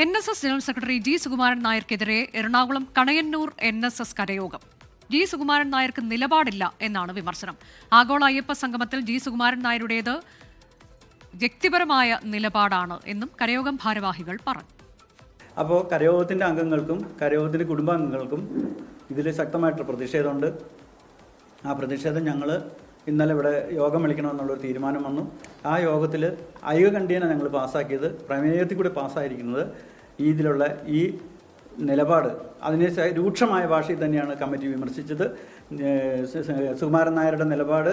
NSS general secretary G Sukumaran നായർക്കെതിരെ Ernakulam Kanayannur NSS Karayogam. G Sukumaran നായർക്ക് നിലപാടില്ല എന്നാണ് വിമർശനം. ആഗോള അയ്യപ്പ സംഗമത്തിൽ ജി സുകുമാരൻ നായരുടേത് വ്യക്തിപരമായ നിലപാടാണ് എന്നും കരയോഗം ഭാരവാഹികൾ പറഞ്ഞു. അപ്പോൾ കരയോഗത്തിൻ്റെ അംഗങ്ങൾക്കും കരയോഗത്തിൻ്റെ കുടുംബാംഗങ്ങൾക്കും ഇതിൽ ശക്തമായിട്ടുള്ള പ്രതിഷേധമുണ്ട്. ആ പ്രതിഷേധം ഞങ്ങൾ ഇന്നലെ ഇവിടെ യോഗം വിളിക്കണമെന്നുള്ളൊരു തീരുമാനം വന്നു. ആ യോഗത്തിൽ ഐകകണ്ഠ്യേന ഞങ്ങൾ പാസ്സാക്കിയത്, പ്രമേയത്തിൽ കൂടി പാസ്സായിരിക്കുന്നത് ഇതിലുള്ള ഈ നിലപാട്, അതിനെ രൂക്ഷമായ ഭാഷയിൽ തന്നെയാണ് കമ്മിറ്റി വിമർശിച്ചത്. സുകുമാരൻ നായരുടെ നിലപാട്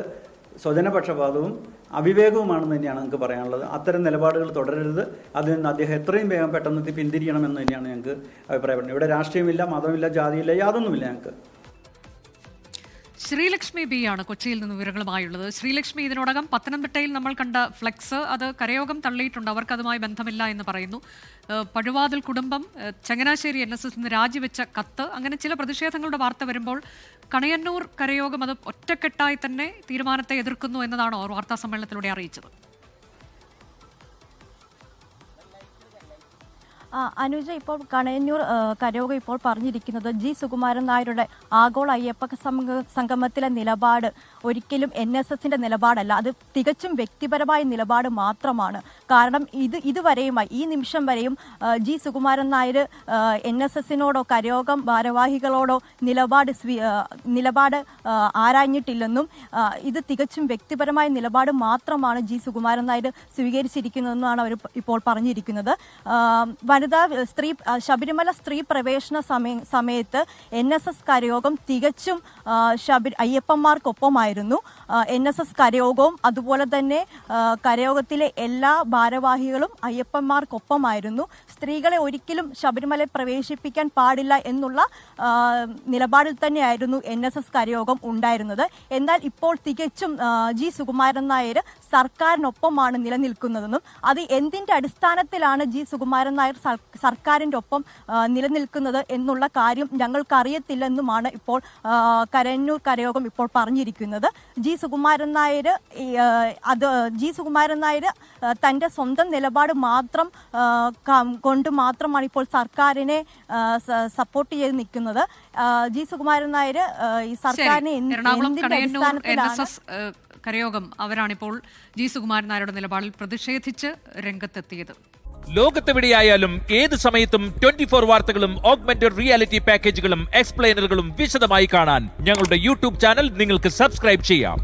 സ്വജനപക്ഷപാതവും അവിവേകവുമാണെന്ന് തന്നെയാണ് ഞങ്ങൾക്ക് പറയാനുള്ളത്. അത്തരം നിലപാടുകൾ തുടരരുത്. അതിൽ നിന്ന് അദ്ദേഹം എത്രയും വേഗം പെട്ടെന്ന് പിന്തിരിയണമെന്ന് തന്നെയാണ് ഞങ്ങൾക്ക് അഭിപ്രായപ്പെടുന്നത്. ഇവിടെ രാഷ്ട്രീയമില്ല, മതമില്ല, ജാതിയില്ല, യാതൊന്നുമില്ല ഞങ്ങൾക്ക്. ശ്രീലക്ഷ്മി ബി ആണ് കൊച്ചിയിൽ നിന്ന് വിവരങ്ങളുമായുള്ളത്. ശ്രീലക്ഷ്മി, ഇതിനോടകം പത്തനംതിട്ടയിൽ നമ്മൾ കണ്ട ഫ്ലെക്സ് അത് കരയോഗം തള്ളിയിട്ടുണ്ട്, അവർക്ക് അതുമായി ബന്ധമില്ല എന്ന് പറയുന്നു. പഴുവാതിൽ കുടുംബം ചങ്ങനാശ്ശേരി NSS നിന്ന് രാജിവെച്ച കത്ത്, അങ്ങനെ ചില പ്രതിഷേധങ്ങളുടെ വാർത്ത വരുമ്പോൾ കണയന്നൂർ കരയോഗം അത് ഒറ്റക്കെട്ടായി തന്നെ തീരുമാനത്തെ എതിർക്കുന്നു എന്നതാണോ അവർ വാർത്താ സമ്മേളനത്തിലൂടെ അറിയിച്ചത്? അനുജ, ഇപ്പോൾ കണയന്നൂർ കരയോഗം ഇപ്പോൾ പറഞ്ഞിരിക്കുന്നത് ജി സുകുമാരൻ നായരുടെ ആഗോള അയ്യപ്പ സംഗമത്തിലെ നിലപാട് ഒരിക്കലും NSSന്റെ നിലപാടല്ല, അത് തികച്ചും വ്യക്തിപരമായ നിലപാട് മാത്രമാണ്. കാരണം ഇതുവരെയുമായി ഈ നിമിഷം വരെയും ജി സുകുമാരൻ നായർ NSSനോടോ കരയോഗം ഭാരവാഹികളോടോ നിലപാട് ആരാഞ്ഞിട്ടില്ലെന്നും ഇത് തികച്ചും വ്യക്തിപരമായ നിലപാട് മാത്രമാണ് ജി സുകുമാരൻ നായർ സ്വീകരിച്ചിരിക്കുന്നതെന്നാണ് അവർ ഇപ്പോൾ പറഞ്ഞിരിക്കുന്നത്. ശബരിമല സ്ത്രീ പ്രവേശന സമയത്ത് NSS കരയോഗം തികച്ചും അയ്യപ്പന്മാർക്കൊപ്പമായിരുന്നു. NSS കരയോഗവും അതുപോലെ തന്നെ കരയോഗത്തിലെ എല്ലാ ഭാരവാഹികളും അയ്യപ്പന്മാർക്കൊപ്പമായിരുന്നു. സ്ത്രീകളെ ഒരിക്കലും ശബരിമലയിൽ പ്രവേശിപ്പിക്കാൻ പാടില്ല എന്നുള്ള നിലപാടിൽ തന്നെയായിരുന്നു NSS കരയോഗം ഉണ്ടായിരുന്നത്. എന്നാൽ ഇപ്പോൾ തികച്ചും ജി സുകുമാരൻ നായർ സർക്കാരിനൊപ്പമാണ് നിലനിൽക്കുന്നതെന്നും അത് എന്തിന്റെ അടിസ്ഥാനത്തിലാണ് ജി സുകുമാരൻ നായർ സർക്കാരിന്റെ ഒപ്പം നിലനിൽക്കുന്നത് എന്നുള്ള കാര്യം ഞങ്ങൾക്കറിയത്തില്ലെന്നുമാണ് ഇപ്പോൾ കരയന്നൂർ കരയോഗം ഇപ്പോൾ പറഞ്ഞിരിക്കുന്നത്. ജി സുകുമാരൻ നായർ തന്റെ സ്വന്തം നിലപാട് കൊണ്ട് മാത്രമാണ് ഇപ്പോൾ സർക്കാരിനെ സപ്പോർട്ട് ചെയ്ത് നിൽക്കുന്നത്. ജി സുകുമാരൻ നായർ ഈ സർക്കാരിനെ എന്തിന്റെ അടിസ്ഥാനത്തിലാണ് കരയോഗം അവരാണിപ്പോൾ ജി സുകുമാരൻ നായരുടെ നിലപാടിൽ പ്രതിഷേധിച്ച് രംഗത്തെത്തിയത്. ലോകത്തെവിടെയായാലും ഏത് സമയത്തും 24 വാർത്തകളും ഓഗ്മെന്റഡ് റിയാലിറ്റി പാക്കേജുകളും എക്സ്പ്ലെയിനറുകളും വിശദമായി കാണാൻ ഞങ്ങളുടെ YouTube ചാനൽ നിങ്ങൾക്ക് സബ്സ്ക്രൈബ് ചെയ്യാം.